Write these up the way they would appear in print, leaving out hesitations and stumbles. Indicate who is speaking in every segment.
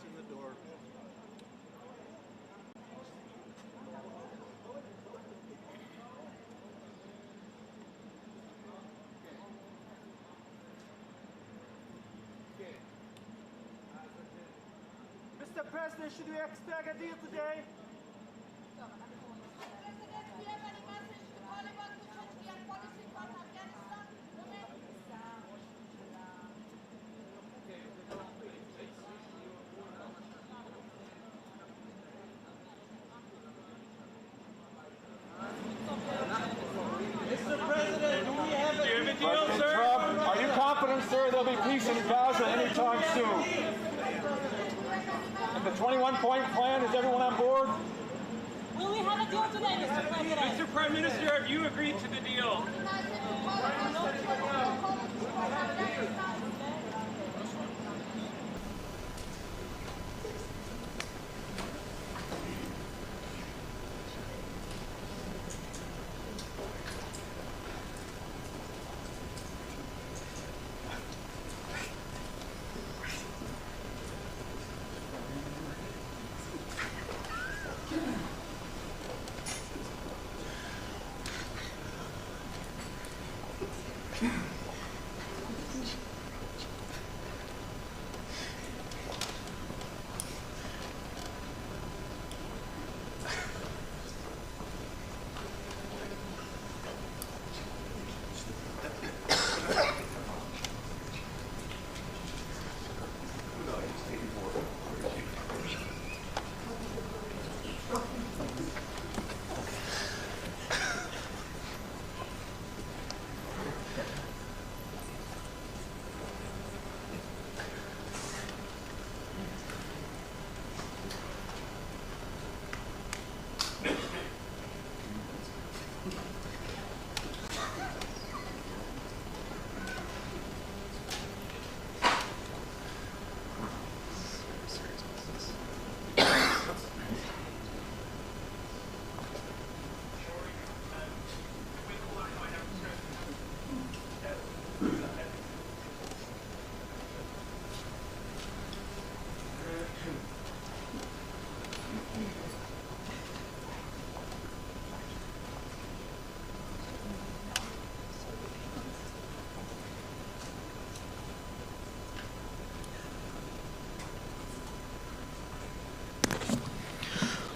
Speaker 1: approaching the door. Mr. President, should we expect a deal today?
Speaker 2: Are you confident, sir, there'll be peace in Gaza anytime soon? And the 21-point plan, is everyone on board?
Speaker 3: Will we have a deal today, Mr. President?
Speaker 4: Mr. Prime Minister, have you agreed to the deal?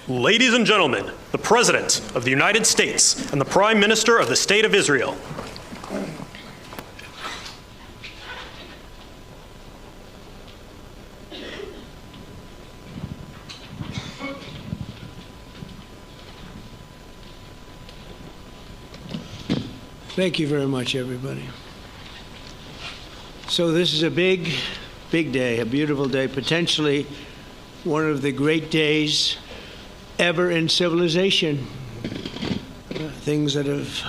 Speaker 5: Ladies and gentlemen, the President of the United States and the Prime Minister of the State of Israel.
Speaker 6: Thank you very much, everybody. So this is a big, big day, a beautiful day, potentially one of the great days ever in civilization. Things that have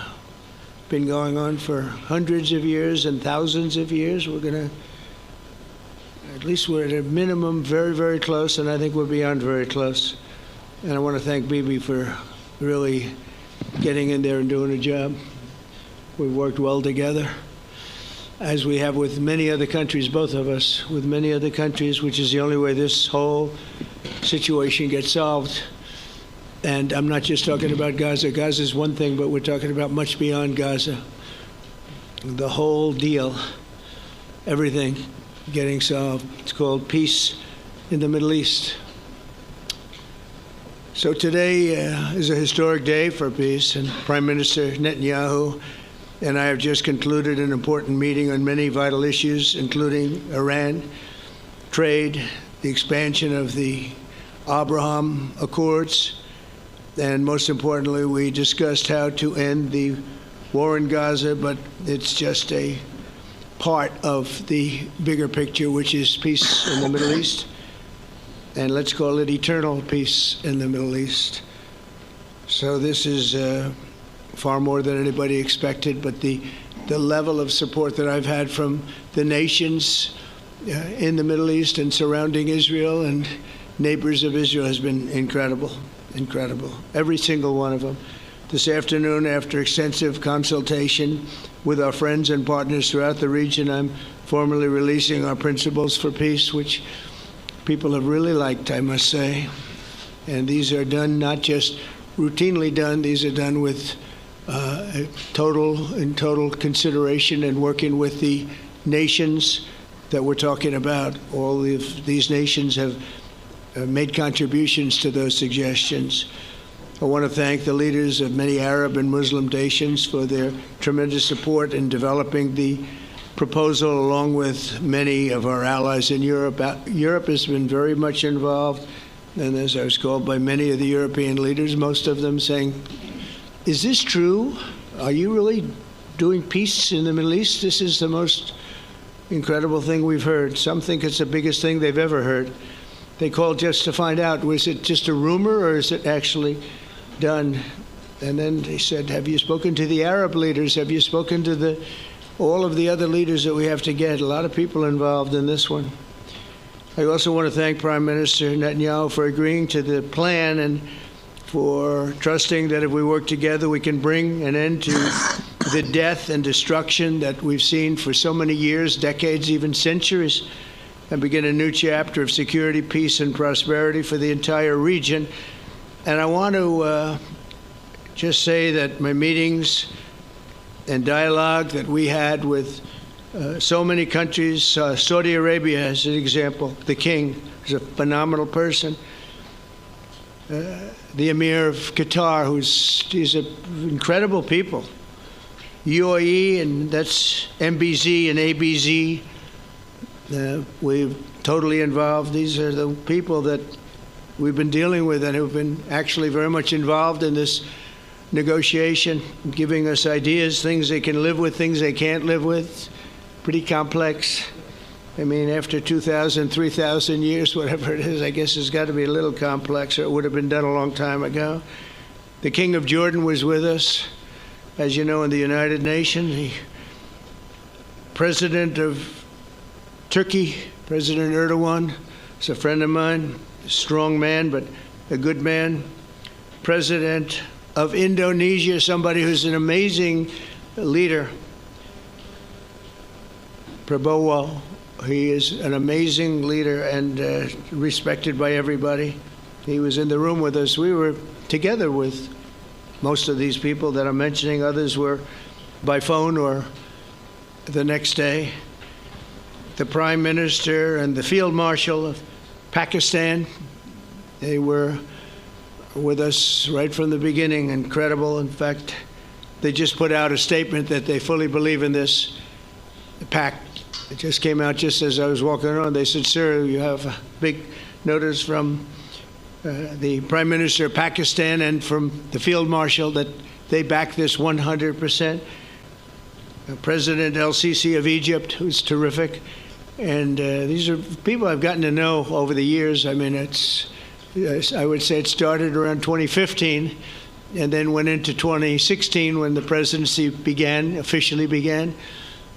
Speaker 6: been going on for hundreds of years and thousands of years. We're going to, at least we're at a minimum very, very close, and I think we're beyond very close. And I want to thank Bibi for really getting in there and doing a job. We've worked well together, as we have with many other countries, both of us, with many other countries, which is the only way this whole situation gets solved. And I'm not just talking about Gaza. Gaza is one thing, but we're talking about much beyond Gaza. The whole deal, everything getting solved. It's called peace in the Middle East. So today is a historic day for peace, and Prime Minister Netanyahu and I have just concluded an important meeting on many vital issues, including Iran, trade, the expansion of the Abraham Accords, and most importantly, we discussed how to end the war in Gaza, but it's just a part of the bigger picture, which is peace in the Middle East, and let's call it eternal peace in the Middle East. So this is far more than anybody expected, but the level of support that I've had from the nations in the Middle East and surrounding Israel and neighbors of Israel has been incredible, incredible. Every single one of them. This afternoon, after extensive consultation with our friends and partners throughout the region, I'm formally releasing our principles for peace, which people have really liked, I must say. And these are done not just routinely done, these are done with total consideration and working with the nations that we're talking about. All of these nations have made contributions to those suggestions. I want to thank the leaders of many Arab and Muslim nations for their tremendous support in developing the proposal, along with many of our allies in Europe. Europe has been very much involved, and as I was called by many of the European leaders, most of them saying, is this true? Are you really doing peace in the Middle East? This is the most incredible thing we've heard. Some think it's the biggest thing they've ever heard. They called just to find out, was it just a rumor or is it actually done? And then they said, have you spoken to the Arab leaders? Have you spoken to all of the other leaders that we have to get? A lot of people involved in this one. I also want to thank Prime Minister Netanyahu for agreeing to the plan and for trusting that if we work together, we can bring an end to the death and destruction that we've seen for so many years, decades, even centuries, and begin a new chapter of security, peace, and prosperity for the entire region. And I want to just say that my meetings and dialogue that we had with so many countries, Saudi Arabia as an example, the king is a phenomenal person. The Emir of Qatar, he's an incredible people. UAE, and that's MBZ and ABZ. We're totally involved. These are the people that we've been dealing with and who've been actually very much involved in this negotiation, giving us ideas, things they can live with, things they can't live with. Pretty complex. I mean, after 2,000, 3,000 years, whatever it is, I guess it's got to be a little complex, or it would have been done a long time ago. The King of Jordan was with us, as you know, in the United Nations. The President of Turkey, President Erdogan, is a friend of mine, a strong man, but a good man. President of Indonesia, somebody who's an amazing leader, Prabowo. He is an amazing leader and respected by everybody. He was in the room with us. We were together with most of these people that I'm mentioning. Others were by phone or the next day. The Prime Minister and the Field Marshal of Pakistan, they were with us right from the beginning. Incredible. In fact, they just put out a statement that they fully believe in this pact. It just came out just as I was walking around. They said, sir, you have a big notice from the Prime Minister of Pakistan and from the Field Marshal that they back this 100%. President El-Sisi of Egypt, who's terrific. And these are people I've gotten to know over the years. I mean, I would say it started around 2015 and then went into 2016 when the presidency officially began.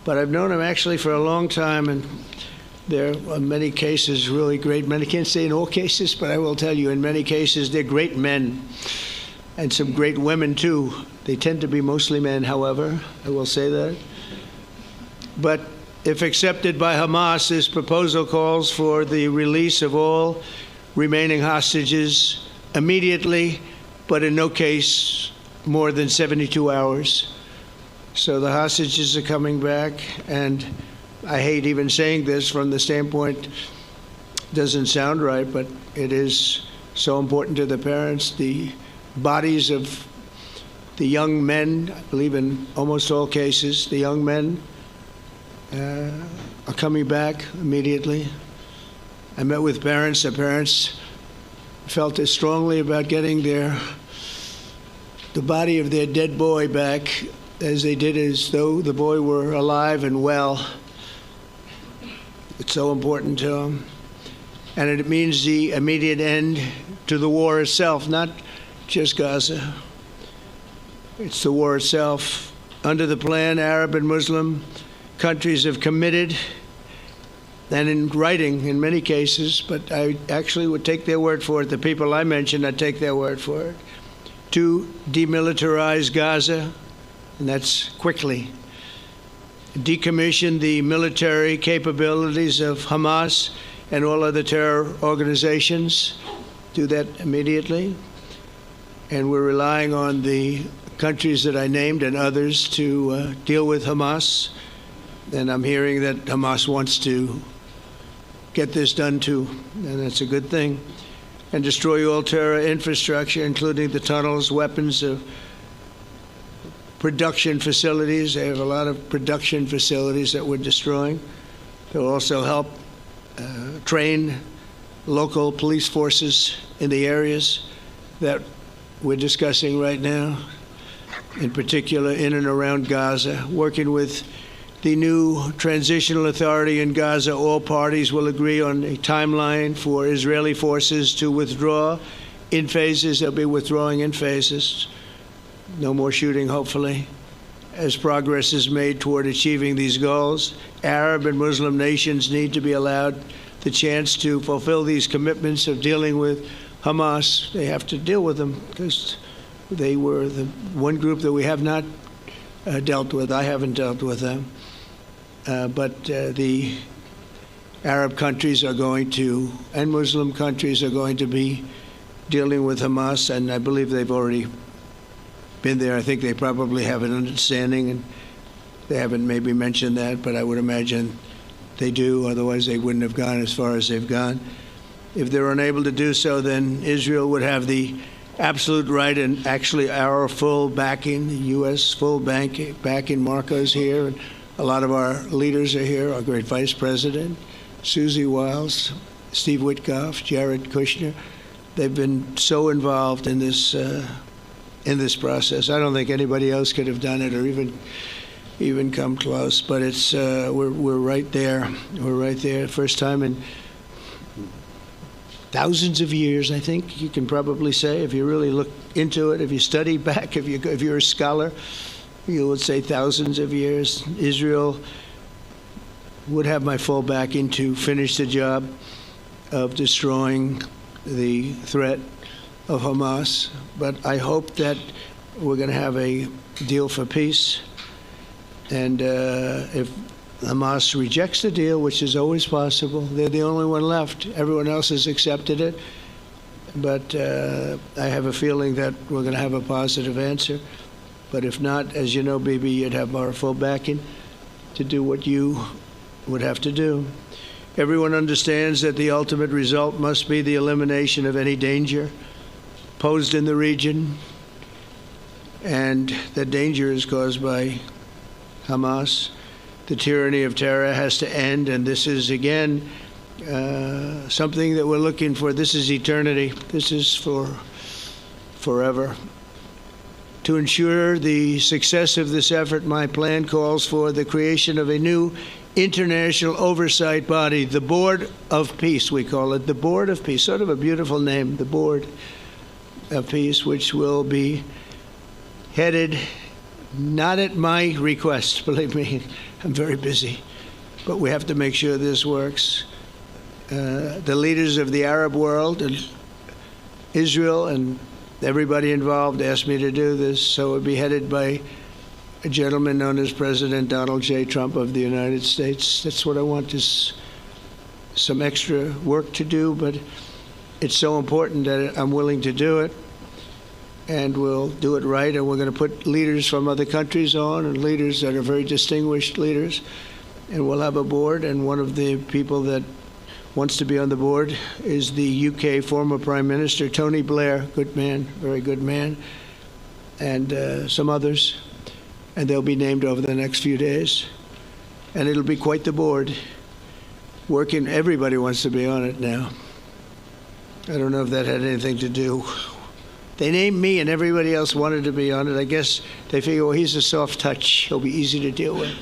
Speaker 6: But I've known him actually for a long time, and there are many cases really great men. I can't say in all cases, but I will tell you in many cases they're great men, and some great women too. They tend to be mostly men, however, I will say that. But if accepted by Hamas, this proposal calls for the release of all remaining hostages immediately, but in no case more than 72 hours. So the hostages are coming back, and I hate even saying this from the standpoint, doesn't sound right, but it is so important to the parents. The bodies of the young men, I believe in almost all cases, the young men are coming back immediately. I met with parents. The parents felt as strongly about getting the body of their dead boy back as they did as though the boy were alive and well. It's so important to them. And it means the immediate end to the war itself, not just Gaza. It's the war itself. Under the plan, Arab and Muslim countries have committed, and in writing in many cases, but I actually would take their word for it. The people I mentioned, I'd take their word for it, to demilitarize Gaza, and that's quickly. Decommission the military capabilities of Hamas and all other terror organizations. Do that immediately. And we're relying on the countries that I named and others to deal with Hamas. And I'm hearing that Hamas wants to get this done too, and that's a good thing. And destroy all terror infrastructure, including the tunnels, weapons, production facilities. They have a lot of production facilities that we're destroying. They'll also help train local police forces in the areas that we're discussing right now, in particular in and around Gaza, working with the new transitional authority in Gaza. All parties will agree on a timeline for Israeli forces to withdraw in phases. They'll be withdrawing in phases. No more shooting, hopefully, as progress is made toward achieving these goals. Arab and Muslim nations need to be allowed the chance to fulfill these commitments of dealing with Hamas. They have to deal with them because they were the one group that we have not dealt with. I haven't dealt with them. But the Arab countries are going to, and Muslim countries are going to be dealing with Hamas, and I believe they've already been there. I think they probably have an understanding, and they haven't maybe mentioned that, but I would imagine they do. Otherwise, they wouldn't have gone as far as they've gone. If they're unable to do so, then Israel would have the absolute right and actually our full backing, the U.S. full backing. Marco's here, and a lot of our leaders are here, our great Vice President, Susie Wiles, Steve Witkoff, Jared Kushner. They've been so involved in this process. I don't think anybody else could have done it or even come close. But it's we're right there. We're right there. First time in thousands of years, I think you can probably say, if you really look into it, if you study back, if you're a scholar, you would say thousands of years. Israel would have my full backing to finish the job of destroying the threat of Hamas. But I hope that we're going to have a deal for peace. And if Hamas rejects the deal, which is always possible, they're the only one left. Everyone else has accepted it. But I have a feeling that we're going to have a positive answer. But if not, as you know, Bibi, you'd have our full backing to do what you would have to do. Everyone understands that the ultimate result must be the elimination of any danger posed in the region, and that danger is caused by Hamas. The tyranny of terror has to end, and this is, again, something that we're looking for. This is eternity. This is for forever. To ensure the success of this effort, my plan calls for the creation of a new international oversight body, the Board of Peace, we call it, the Board of Peace, sort of a beautiful name, the Board of Peace, which will be headed, not at my request, believe me, I'm very busy, but we have to make sure this works. The leaders of the Arab world and Israel and everybody involved asked me to do this, so it would be headed by a gentleman known as President Donald J. Trump of the United States. That's what I want, is some extra work to do, but it's so important that I'm willing to do it, and we'll do it right, and we're going to put leaders from other countries on, and leaders that are very distinguished leaders, and we'll have a board, and one of the people that wants to be on the board is the UK former Prime Minister, Tony Blair, good man, very good man, and some others. And they'll be named over the next few days. And it'll be quite the board. Working, everybody wants to be on it now. I don't know if that had anything to do. They named me and everybody else wanted to be on it. I guess they figure, well, he's a soft touch. He'll be easy to deal with.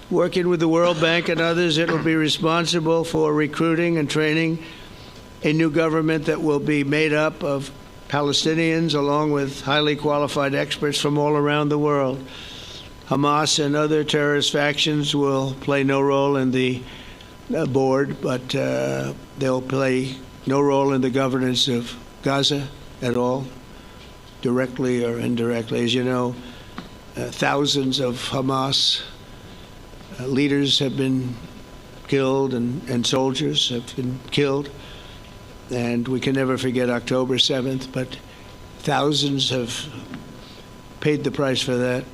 Speaker 6: Working with the World Bank and others, it'll be responsible for recruiting and training a new government that will be made up of Palestinians, along with highly qualified experts from all around the world. Hamas and other terrorist factions will play no role in the board, but they'll play no role in the governance of Gaza at all, directly or indirectly. As you know, thousands of Hamas leaders have been killed and soldiers have been killed. And we can never forget October 7th, but thousands have paid the price for that.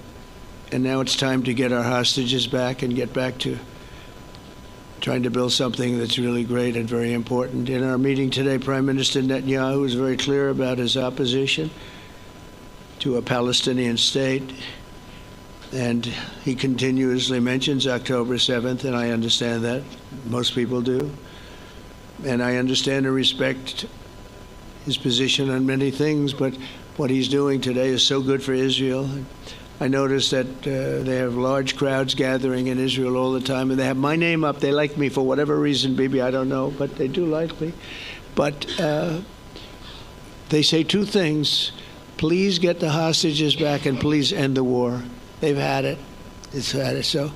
Speaker 6: And now it's time to get our hostages back and get back to trying to build something that's really great and very important. In our meeting today, Prime Minister Netanyahu was very clear about his opposition to a Palestinian state. And he continuously mentions October 7th, and I understand that. Most people do. And I understand and respect his position on many things, but what he's doing today is so good for Israel. I notice that they have large crowds gathering in Israel all the time, and they have my name up. They like me for whatever reason, Bibi, I don't know, but they do like me. But they say two things. Please get the hostages back, and please end the war. They've had it. It's had it. So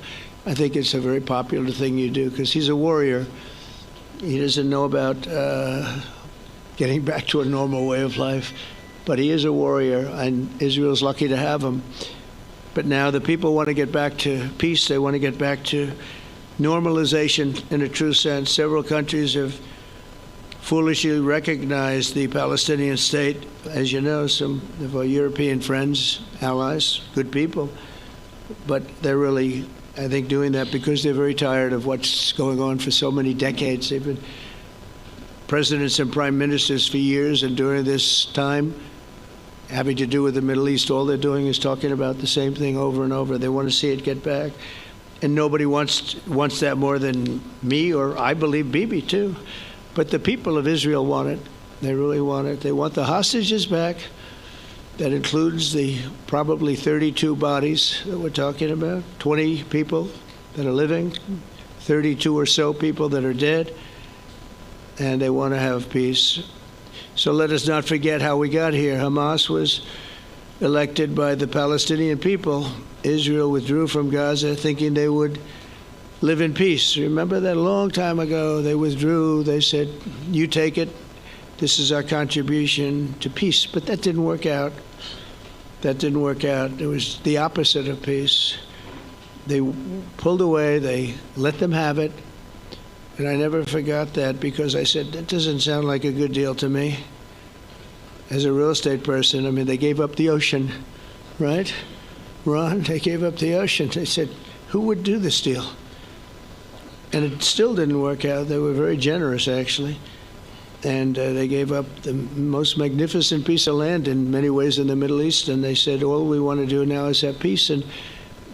Speaker 6: I think it's a very popular thing you do, because he's a warrior. He doesn't know about getting back to a normal way of life, but he is a warrior, and Israel's lucky to have him. But now the people want to get back to peace. They want to get back to normalization in a true sense. Several countries have foolishly recognized the Palestinian state. As you know, some of our European friends, allies, good people, but they're really, I think, doing that because they're very tired of what's going on for so many decades. They've been presidents and prime ministers for years, and during this time, having to do with the Middle East, all they're doing is talking about the same thing over and over. They want to see it get back. And nobody wants that more than me, or I believe Bibi too. But the people of Israel want it. They really want it. They want the hostages back. That includes the probably 32 bodies that we're talking about, 20 people that are living, 32 or so people that are dead, and they want to have peace. So let us not forget how we got here. Hamas was elected by the Palestinian people. Israel withdrew from Gaza thinking they would live in peace. Remember that a long time ago? They withdrew. They said, you take it. This is our contribution to peace. But that didn't work out. That didn't work out. It was the opposite of peace. They pulled away. They let them have it. And I never forgot that, because I said, that doesn't sound like a good deal to me. As a real estate person, I mean, they gave up the ocean, right? Ron, they gave up the ocean. They said, who would do this deal? And it still didn't work out. They were very generous, actually. And they gave up the most magnificent piece of land in many ways in the Middle East. And they said, all we want to do now is have peace. And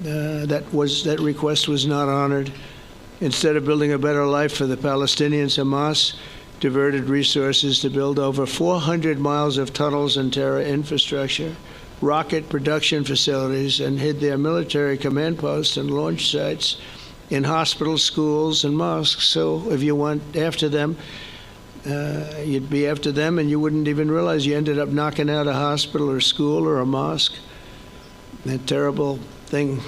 Speaker 6: that request was not honored. Instead of building a better life for the Palestinians, Hamas diverted resources to build over 400 miles of tunnels and terror infrastructure, rocket production facilities, and hid their military command posts and launch sites in hospitals, schools, and mosques. So if you went after them, you'd be after them, and you wouldn't even realize you ended up knocking out a hospital or school or a mosque. That terrible thing,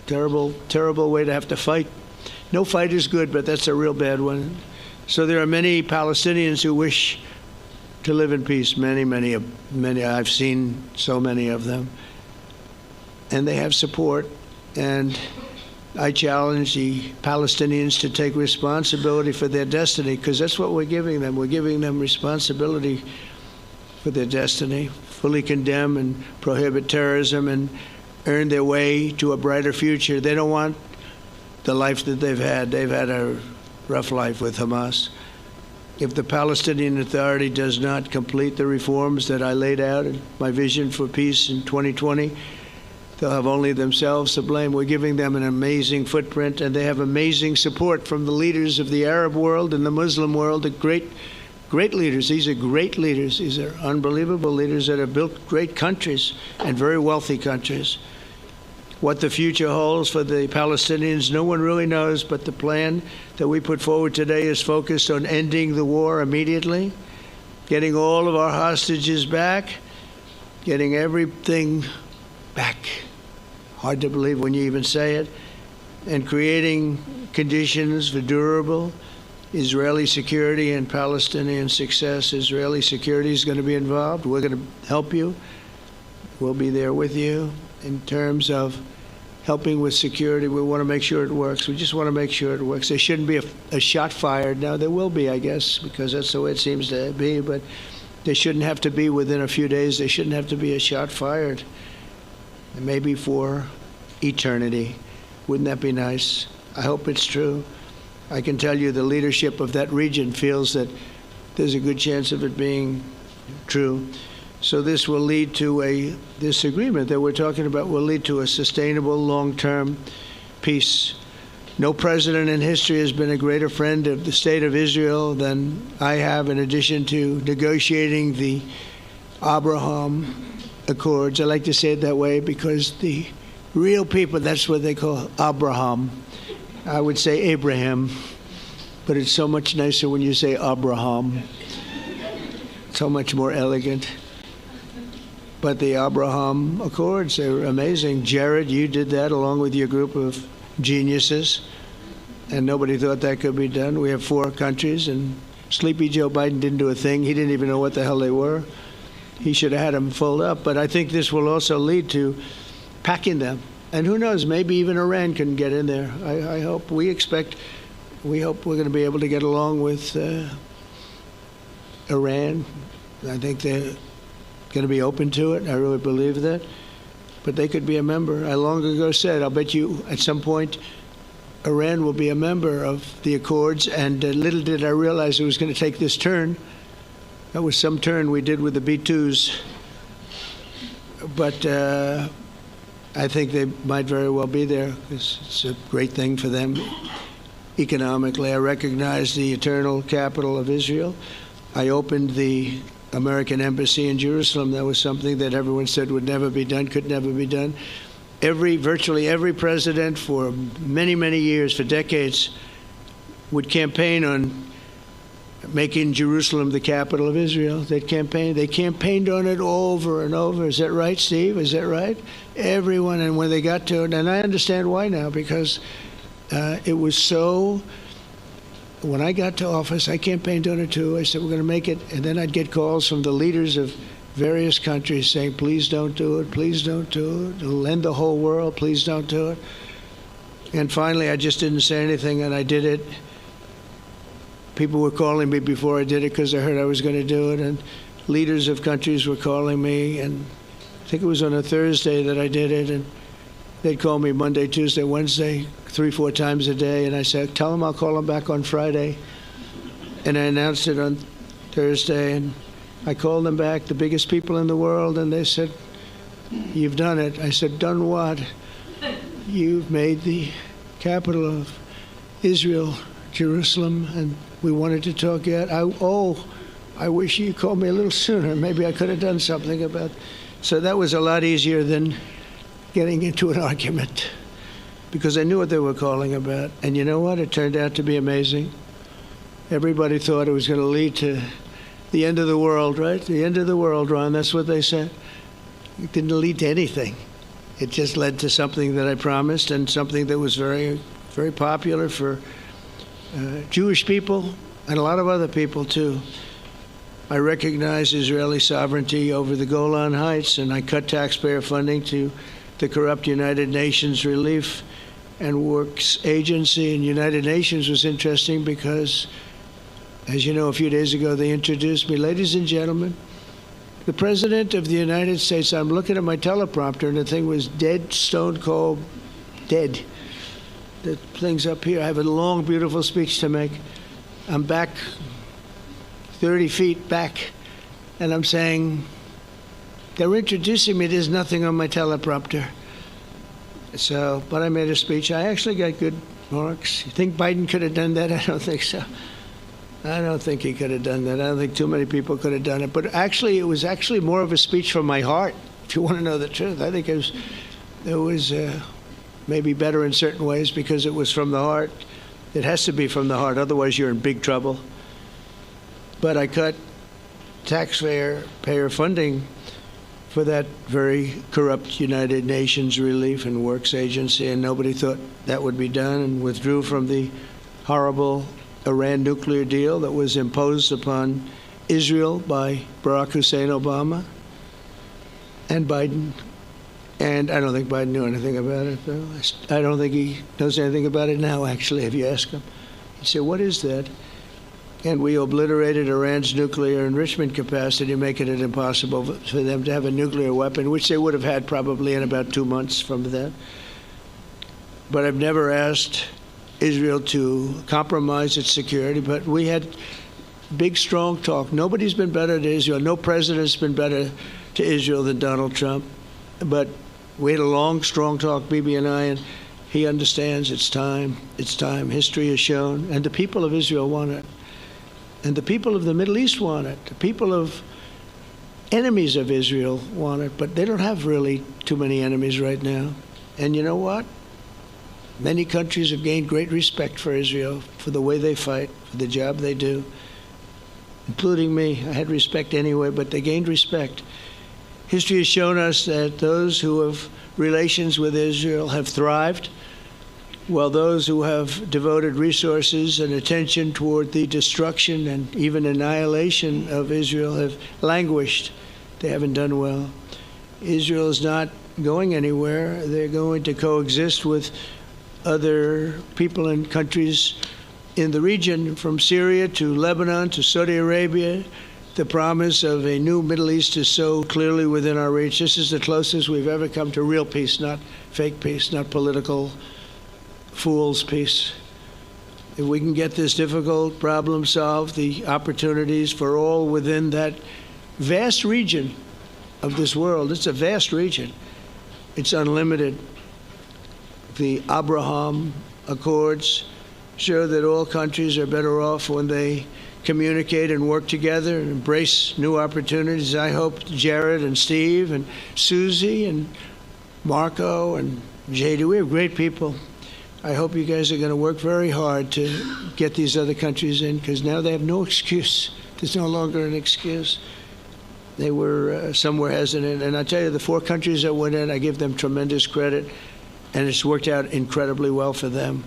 Speaker 6: terrible, terrible way to have to fight. No fight is good, but that's a real bad one. So there are many Palestinians who wish to live in peace. Many. I've seen so many of them. And they have support. And I challenge the Palestinians to take responsibility for their destiny, because that's what we're giving them. We're giving them responsibility for their destiny, fully condemn and prohibit terrorism and earn their way to a brighter future. They don't want the life that they've had. They've had a rough life with Hamas. If the Palestinian Authority does not complete the reforms that I laid out in my vision for peace in 2020, they'll have only themselves to blame. We're giving them an amazing footprint, and they have amazing support from the leaders of the Arab world and the Muslim world, the great leaders. These are great leaders. These are unbelievable leaders that have built great countries and very wealthy countries. What the future holds for the Palestinians, no one really knows, but the plan that we put forward today is focused on ending the war immediately, getting all of our hostages back, getting everything back. Hard to believe when you even say it, and creating conditions for durable Israeli security and Palestinian success. Israeli security is going to be involved. We're going to help you. We'll be there with you in terms of helping with security. We want to make sure it works. We just want to make sure it works. There shouldn't be a shot fired. Now, there will be, I guess, because that's the way it seems to be, but there shouldn't have to be within a few days. There shouldn't have to be a shot fired. And maybe for eternity. Wouldn't that be nice? I hope it's true. I can tell you the leadership of that region feels that there's a good chance of it being true. So this will lead to this agreement that we're talking about will lead to a sustainable long-term peace. No president in history has been a greater friend of the state of Israel than I have, in addition to negotiating the Abraham Accords. I like to say it that way because the real people, that's what they call Abraham. I would say Abraham, but it's so much nicer when you say Abraham. So much more elegant. But the Abraham Accords, they're amazing. Jared, you did that along with your group of geniuses, and nobody thought that could be done. We have 4 countries, and Sleepy Joe Biden didn't do a thing. He didn't even know what the hell they were. He should have had them fold up. But I think this will also lead to packing them. And who knows, maybe even Iran can get in there. I hope, we hope we're going to be able to get along with Iran. I think they're going to be open to it. I really believe that. But they could be a member. I long ago said, I'll bet you at some point Iran will be a member of the Accords. And little did I realize it was going to take this turn. That was some turn we did with the B-2s. But I think they might very well be there. It's a great thing for them economically. I recognize the eternal capital of Israel. I opened the American embassy in Jerusalem. That was something that everyone said would never be done, could never be done. Virtually every president for many, many years, for decades, would campaign on making Jerusalem the capital of Israel. They campaigned on it over and over. Is that right, Steve? Is that right? Everyone, and when they got to it, and I understand why now, because it was so. When I got to office, I campaigned on it too. I said, we're going to make it. And then I'd get calls from the leaders of various countries saying, please don't do it, please don't do it. It'll end the whole world, please don't do it. And finally, I just didn't say anything, and I did it. People were calling me before I did it because I heard I was going to do it, and leaders of countries were calling me, and I think it was on a Thursday that I did it, and they'd call me Monday, Tuesday, Wednesday, 3-4 times a day, and I said, tell them I'll call them back on Friday. And I announced it on Thursday, and I called them back, the biggest people in the world, and they said, you've done it. I said, done what? You've made the capital of Israel, Jerusalem, and we wanted to talk yet. I wish you called me a little sooner. Maybe I could have done something about it. So that was a lot easier than getting into an argument, because I knew what they were calling about. And you know what? It turned out to be amazing. Everybody thought it was going to lead to the end of the world, right? The end of the world, Ron, that's what they said. It didn't lead to anything. It just led to something that I promised, and something that was very, very popular for Jewish people and a lot of other people too. I recognize Israeli sovereignty over the Golan Heights, and I cut taxpayer funding to the corrupt United Nations Relief and Works Agency. And United Nations was interesting because, as you know, a few days ago they introduced me. Ladies and gentlemen, the President of the United States. I'm looking at my teleprompter, and the thing was dead, stone cold, dead. The thing's up here. I have a long, beautiful speech to make. I'm back 30 feet back, and I'm saying, they're introducing me. There's nothing on my teleprompter. So, but I made a speech. I actually got good marks. You think Biden could have done that? I don't think so. I don't think he could have done that. I don't think too many people could have done it. But actually, it was actually more of a speech from my heart, if you want to know the truth. I think it was maybe better in certain ways because it was from the heart. It has to be from the heart, otherwise you're in big trouble. But I cut taxpayer funding for that very corrupt United Nations Relief and Works Agency, and nobody thought that would be done, and withdrew from the horrible Iran nuclear deal that was imposed upon Israel by Barack Hussein Obama and Biden. And I don't think Biden knew anything about it, though. I don't think he knows anything about it now, actually, if you ask him. He'd say, what is that? And we obliterated Iran's nuclear enrichment capacity, making it impossible for them to have a nuclear weapon, which they would have had probably in about 2 months from that. But I've never asked Israel to compromise its security, but we had big, strong talk. Nobody's been better to Israel. No president's been better to Israel than Donald Trump. But we had a long, strong talk, Bibi and I, and he understands it's time. It's time. History has shown. And the people of Israel want it. And the people of the Middle East want it. The people of enemies of Israel want it. But they don't have really too many enemies right now. And you know what? Many countries have gained great respect for Israel, for the way they fight, for the job they do, including me. I had respect anyway, but they gained respect. History has shown us that those who have relations with Israel have thrived, while those who have devoted resources and attention toward the destruction and even annihilation of Israel have languished. They haven't done well. Israel is not going anywhere. They're going to coexist with other people and countries in the region, from Syria to Lebanon to Saudi Arabia. The promise of a new Middle East is so clearly within our reach. This is the closest we've ever come to real peace, not fake peace, not political fool's peace. If we can get this difficult problem solved, the opportunities for all within that vast region of this world, it's a vast region, it's unlimited. The Abraham Accords show that all countries are better off when they communicate and work together and embrace new opportunities. I hope Jared and Steve and Susie and Marco and JD, we have great people. I hope you guys are going to work very hard to get these other countries in, because now they have no excuse. There's no longer an excuse. They were, some were hesitant. And I tell you, the 4 countries that went in, I give them tremendous credit, and it's worked out incredibly well for them.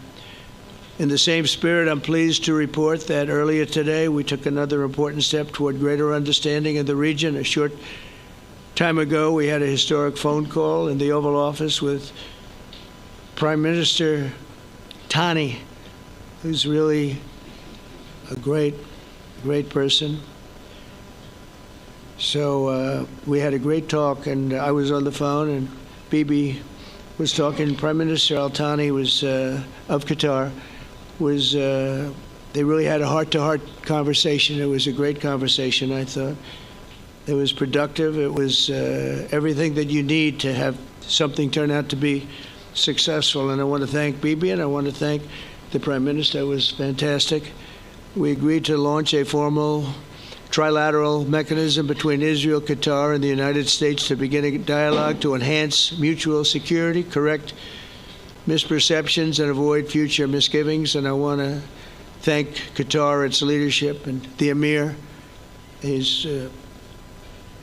Speaker 6: In the same spirit, I'm pleased to report that earlier today we took another important step toward greater understanding in the region. A short time ago, we had a historic phone call in the Oval Office with Prime Minister Tani, who's really a great, great person. So we had a great talk, and I was on the phone, and Bibi was talking. Prime Minister Al-Thani was of Qatar. They really had a heart-to-heart conversation. It was a great conversation, I thought. It was productive. It was everything that you need to have something turn out to be successful. And I want to thank Bibi, and I want to thank the Prime Minister. It was fantastic. We agreed to launch a formal trilateral mechanism between Israel, Qatar, and the United States to begin a dialogue to enhance mutual security, correct misperceptions, and avoid future misgivings. And I want to thank Qatar, its leadership, and the Emir. He's a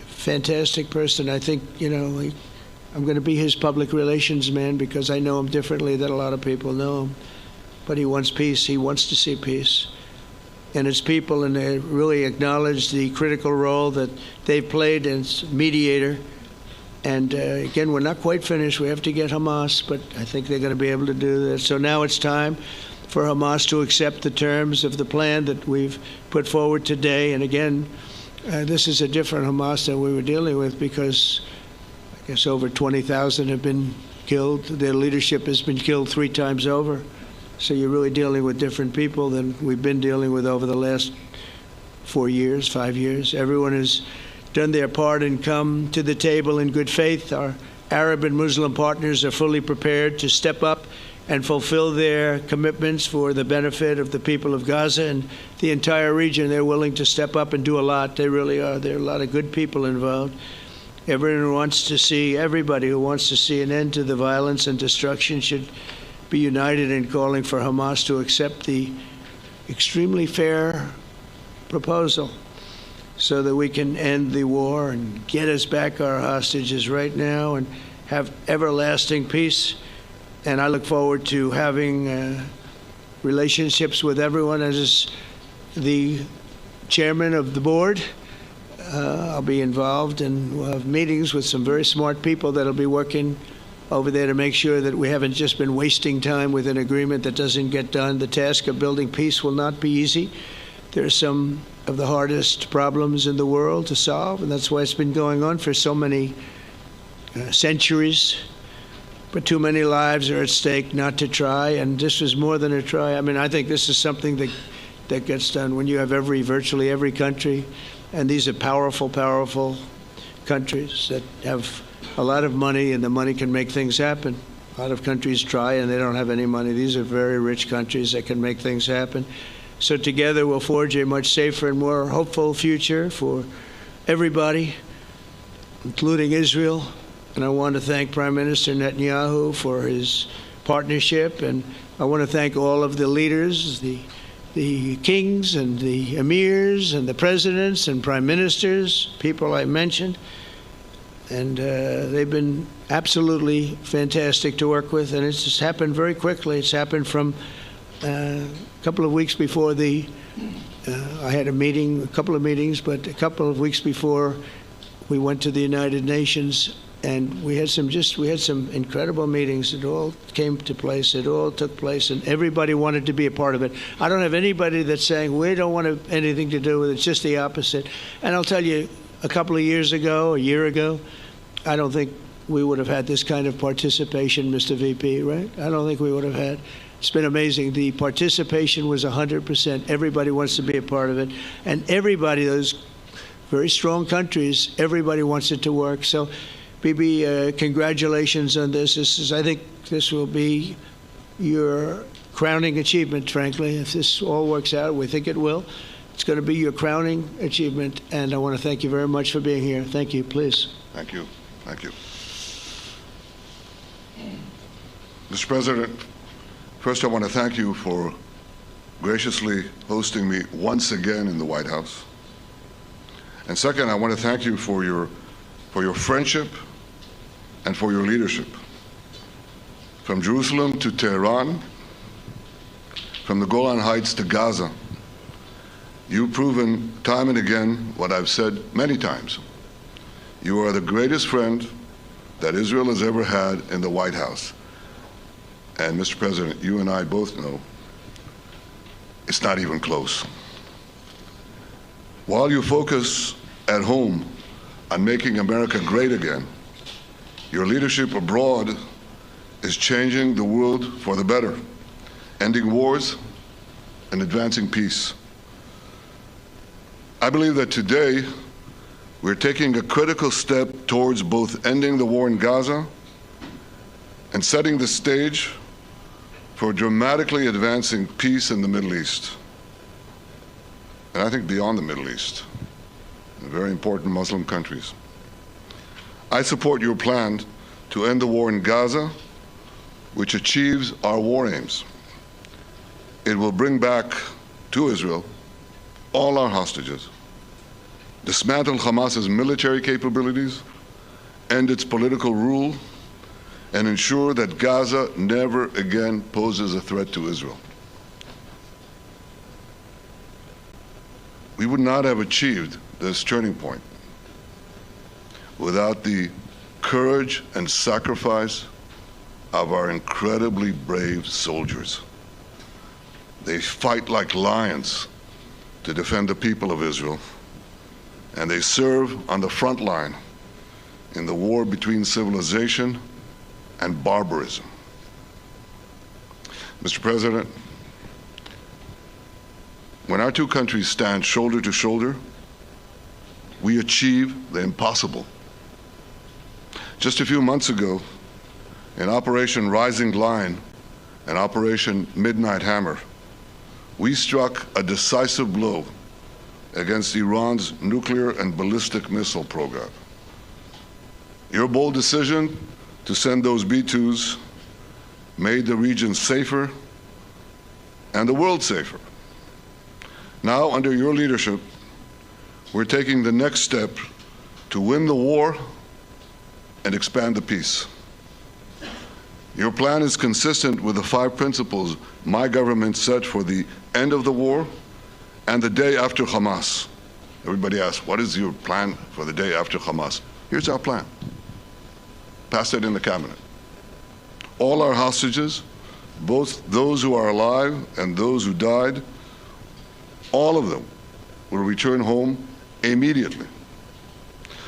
Speaker 6: fantastic person. I think, I'm going to be his public relations man because I know him differently than a lot of people know him. But he wants peace. He wants to see peace. And his people, and they really acknowledge the critical role that they've played as mediator. And again, we're not quite finished. We have to get Hamas, but I think they're going to be able to do that. So now it's time for Hamas to accept the terms of the plan that we've put forward today. And again, this is a different Hamas than we were dealing with, because I guess over 20,000 have been killed. Their leadership has been killed 3 times over. So you're really dealing with different people than we've been dealing with over the last 4 years, 5 years. Everyone has done their part and come to the table in good faith. Our Arab and Muslim partners are fully prepared to step up and fulfill their commitments for the benefit of the people of Gaza and the entire region. They're willing to step up and do a lot. They really are. There are a lot of good people involved. Everybody who wants to see an end to the violence and destruction should be united in calling for Hamas to accept the extremely fair proposal so that we can end the war and get us back our hostages right now and have everlasting peace. And I look forward to having relationships with everyone. As the chairman of the board, I'll be involved, and we'll have meetings with some very smart people that'll be working over there to make sure that we haven't just been wasting time with an agreement that doesn't get done. The task of building peace will not be easy. There are some of the hardest problems in the world to solve, and that's why it's been going on for so many centuries. But too many lives are at stake not to try, and this is more than a try. I mean, I think this is something that gets done when you have virtually every country, and these are powerful, powerful countries that have a lot of money, and the money can make things happen. A lot of countries try, and they don't have any money. These are very rich countries that can make things happen. So together we'll forge a much safer and more hopeful future for everybody, including Israel. And I want to thank Prime Minister Netanyahu for his partnership, and I want to thank all of the leaders, the kings and the emirs and the presidents and prime ministers, people I mentioned. And they've been absolutely fantastic to work with, and it's just happened very quickly. It's happened from a couple of weeks before I had a couple of meetings, but a couple of weeks before we went to the United Nations, and we had some incredible meetings. It all came to place. It all took place, and everybody wanted to be a part of it. I don't have anybody that's saying we don't want anything to do with it. It's just the opposite. And I'll tell you, a couple of years ago, a year ago, I don't think we would have had this kind of participation, Mr. VP, right? I don't think we would have had. It's been amazing. The participation was 100%. Everybody wants to be a part of it. And everybody, those very strong countries, everybody wants it to work. So, Bibi, congratulations on this. I think this will be your crowning achievement, frankly. If this all works out, we think it will. It's going to be your crowning achievement, and I want to thank you very much for being here. Thank you. Please.
Speaker 7: Thank you. Thank you. Mr. President, first I want to thank you for graciously hosting me once again in the White House. And second, I want to thank you for your friendship and for your leadership. From Jerusalem to Tehran, from the Golan Heights to Gaza, you've proven time and again what I've said many times. You are the greatest friend that Israel has ever had in the White House. And Mr. President, you and I both know it's not even close. While you focus at home on making America great again, your leadership abroad is changing the world for the better, ending wars and advancing peace. I believe that today we're taking a critical step towards both ending the war in Gaza and setting the stage for dramatically advancing peace in the Middle East. And I think beyond the Middle East, in very important Muslim countries. I support your plan to end the war in Gaza, which achieves our war aims. It will bring back to Israel all our hostages, dismantle Hamas's military capabilities, end its political rule, and ensure that Gaza never again poses a threat to Israel. We would not have achieved this turning point without the courage and sacrifice of our incredibly brave soldiers. They fight like lions to defend the people of Israel, and they serve on the front line in the war between civilization and barbarism. Mr. President, when our two countries stand shoulder to shoulder, we achieve the impossible. Just a few months ago, in Operation Rising Lion and Operation Midnight Hammer, we struck a decisive blow against Iran's nuclear and ballistic missile program. Your bold decision to send those B-2s made the region safer and the world safer. Now, under your leadership, we're taking the next step to win the war and expand the peace. Your plan is consistent with the 5 principles my government set for the end of the war and the day after Hamas. Everybody asks, what is your plan for the day after Hamas? Here's our plan. Passed it in the cabinet. All our hostages, both those who are alive and those who died, all of them will return home immediately.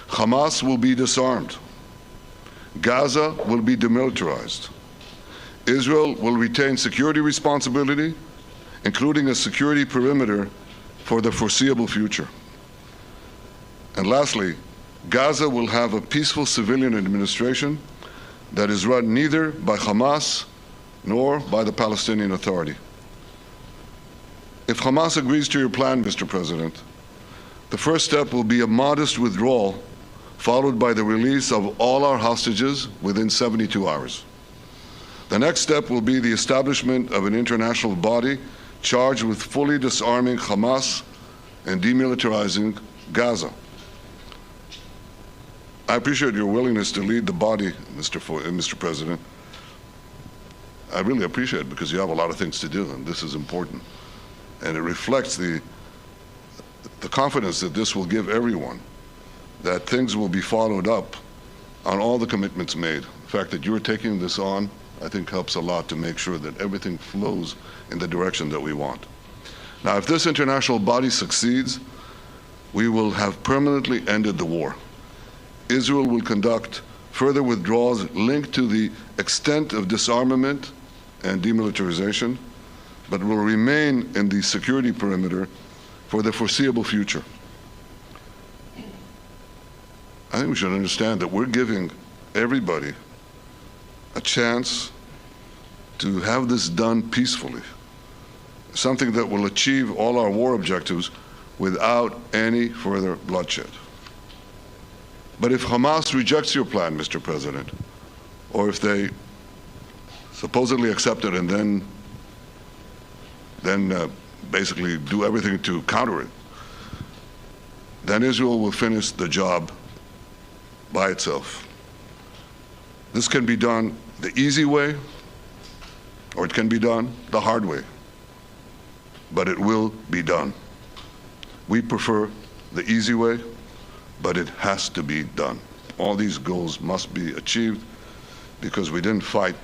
Speaker 7: Hamas will be disarmed. Gaza will be demilitarized. Israel will retain security responsibility, including a security perimeter for the foreseeable future. And lastly, Gaza will have a peaceful civilian administration that is run neither by Hamas nor by the Palestinian Authority. If Hamas agrees to your plan, Mr. President, the first step will be a modest withdrawal, followed by the release of all our hostages within 72 hours. The next step will be the establishment of an international body charged with fully disarming Hamas and demilitarizing Gaza. I appreciate your willingness to lead the body, Mr. President. I really appreciate it because you have a lot of things to do, and this is important. And it reflects the confidence that this will give everyone, that things will be followed up on all the commitments made. The fact that you're taking this on, I think, helps a lot to make sure that everything flows in the direction that we want. Now, if this international body succeeds, we will have permanently ended the war. Israel will conduct further withdrawals linked to the extent of disarmament and demilitarization, but will remain in the security perimeter for the foreseeable future. I think we should understand that we're giving everybody a chance to have this done peacefully, something that will achieve all our war objectives without any further bloodshed. But if Hamas rejects your plan, Mr. President, or if they supposedly accept it and then basically do everything to counter it, then Israel will finish the job by itself. This can be done the easy way, or it can be done the hard way, but it will be done. We prefer the easy way, but it has to be done. All these goals must be achieved because we didn't fight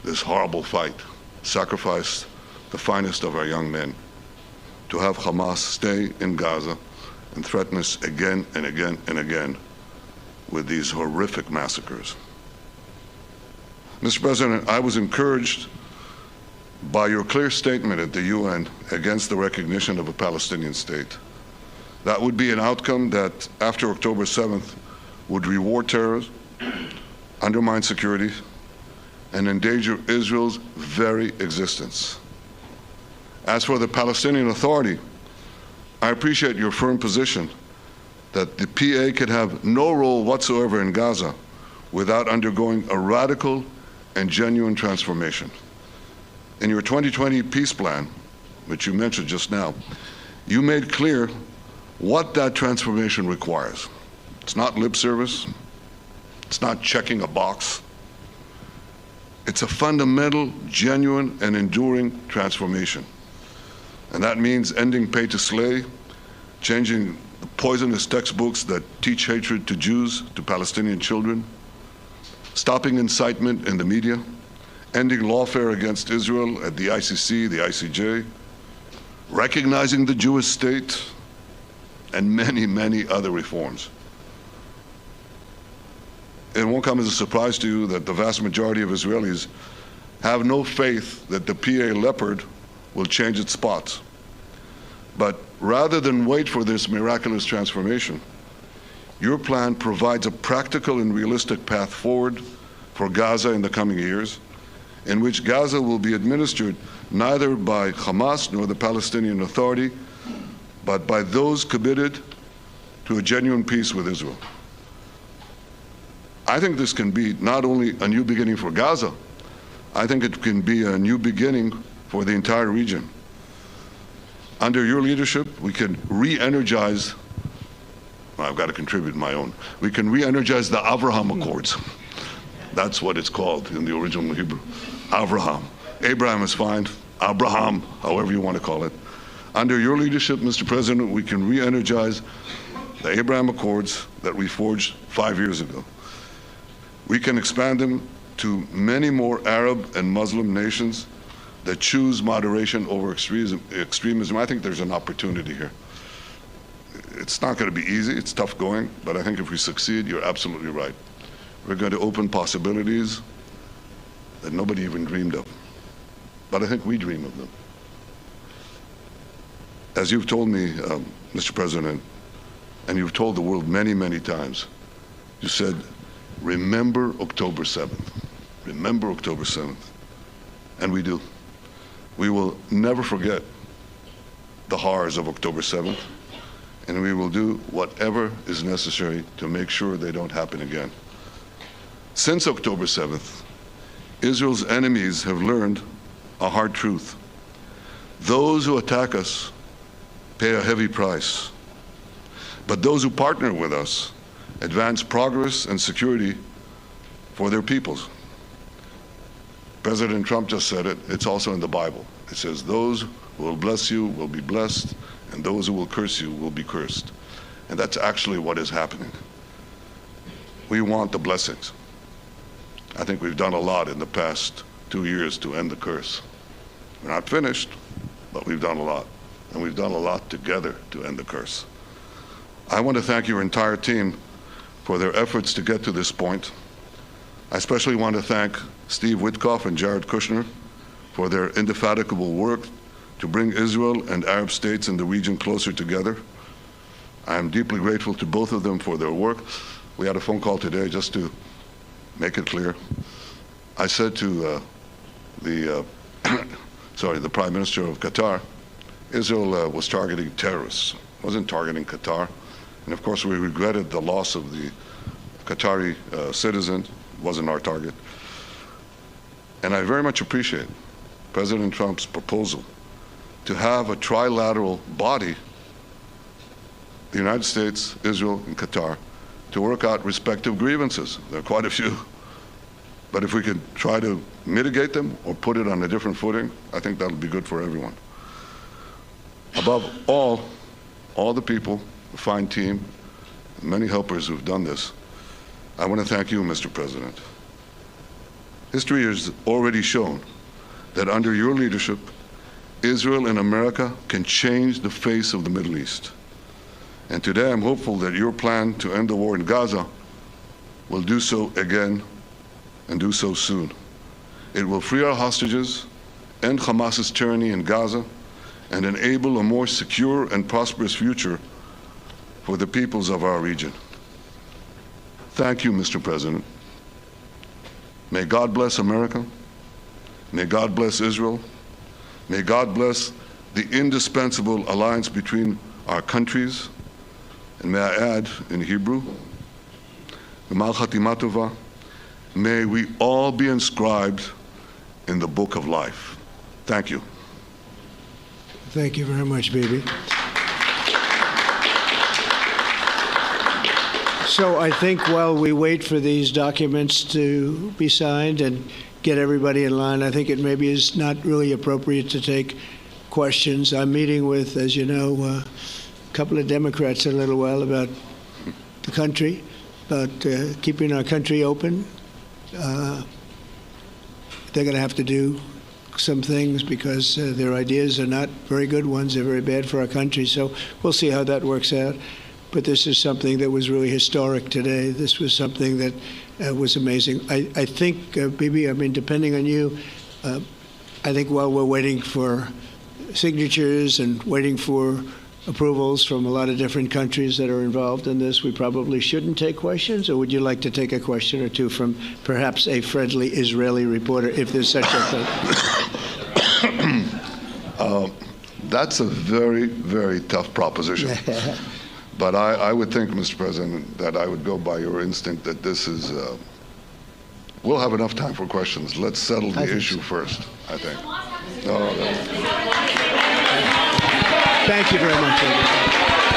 Speaker 7: this horrible fight, sacrifice the finest of our young men to have Hamas stay in Gaza and threaten us again and again and again with these horrific massacres. Mr. President, I was encouraged by your clear statement at the UN against the recognition of a Palestinian state. That would be an outcome that, after October 7th, would reward terrorism, undermine security, and endanger Israel's very existence. As for the Palestinian Authority, I appreciate your firm position that the PA could have no role whatsoever in Gaza without undergoing a radical and genuine transformation. In your 2020 peace plan, which you mentioned just now, you made clear what that transformation requires. It's not lip service. It's not checking a box. It's a fundamental, genuine, and enduring transformation. And that means ending pay to slay, changing the poisonous textbooks that teach hatred to Jews, to Palestinian children, stopping incitement in the media, ending lawfare against Israel at the ICC, the ICJ, recognizing the Jewish state, and many, many other reforms. It won't come as a surprise to you that the vast majority of Israelis have no faith that the PA Leopard will change its spots. But rather than wait for this miraculous transformation, your plan provides a practical and realistic path forward for Gaza in the coming years, in which Gaza will be administered neither by Hamas nor the Palestinian Authority, but by those committed to a genuine peace with Israel. I think this can be not only a new beginning for Gaza, I think it can be a new beginning for the entire region. Under your leadership, we can re-energize, well, I've got to contribute my own, we can re-energize the Abraham Accords. That's what it's called in the original Hebrew, Abraham. Abraham is fine, Abraham, however you want to call it. Under your leadership, Mr. President, we can re-energize the Abraham Accords that we forged 5 years ago. We can expand them to many more Arab and Muslim nations that choose moderation over extremism. I think there's an opportunity here. It's not going to be easy, it's tough going, but I think if we succeed, you're absolutely right. We're going to open possibilities that nobody even dreamed of. But I think we dream of them. As you've told me, Mr. President, and you've told the world many, many times, you said, remember October 7th. Remember October 7th. And we do. We will never forget the horrors of October 7th, and we will do whatever is necessary to make sure they don't happen again. Since October 7th, Israel's enemies have learned a hard truth. Those who attack us pay a heavy price, but those who partner with us advance progress and security for their peoples. President Trump just said it, it's also in the Bible. It says, those who will bless you will be blessed, and those who will curse you will be cursed. And that's actually what is happening. We want the blessings. I think we've done a lot in the past 2 years to end the curse. We're not finished, but we've done a lot. And we've done a lot together to end the curse. I want to thank your entire team for their efforts to get to this point. I especially want to thank Steve Witkoff and Jared Kushner for their indefatigable work to bring Israel and Arab states in the region closer together. I am deeply grateful to both of them for their work. We had a phone call today just to make it clear. I said to the Prime Minister of Qatar, Israel was targeting terrorists, wasn't targeting Qatar. And of course, we regretted the loss of the Qatari citizen, wasn't our target. And I very much appreciate President Trump's proposal to have a trilateral body, the United States, Israel, and Qatar, to work out respective grievances. There are quite a few. But if we could try to mitigate them or put it on a different footing, I think that'll be good for everyone. Above all the people, the fine team, and many helpers who've done this, I want to thank you, Mr. President. History has already shown that under your leadership, Israel and America can change the face of the Middle East. And today I'm hopeful that your plan to end the war in Gaza will do so again and do so soon. It will free our hostages, end Hamas's tyranny in Gaza, and enable a more secure and prosperous future for the peoples of our region. Thank you, Mr. President. May God bless America. May God bless Israel. May God bless the indispensable alliance between our countries. And may I add in Hebrew, G'mal Chatima Tova, may we all be inscribed in the book of life. Thank you.
Speaker 6: Thank you very much, Bibi. So I think while we wait for these documents to be signed and get everybody in line, I think it maybe is not really appropriate to take questions. I'm meeting with, as you know, a couple of Democrats in a little while about the country, about keeping our country open. They're going to have to do some things because their ideas are not very good ones. They're very bad for our country. So we'll see how that works out. But this is something that was really historic today. This was something that was amazing. I think, Bibi, I mean, depending on you, I think while we're waiting for signatures and waiting for approvals from a lot of different countries that are involved in this, we probably shouldn't take questions? Or would you like to take a question or two from perhaps a friendly Israeli reporter, if there's such a thing?
Speaker 7: That's a very, very tough proposition. But I would think, Mr. President, that I would go by your instinct that this is, we'll have enough time for questions. Let's settle the issue first, I think.
Speaker 6: Thank you very much, everybody.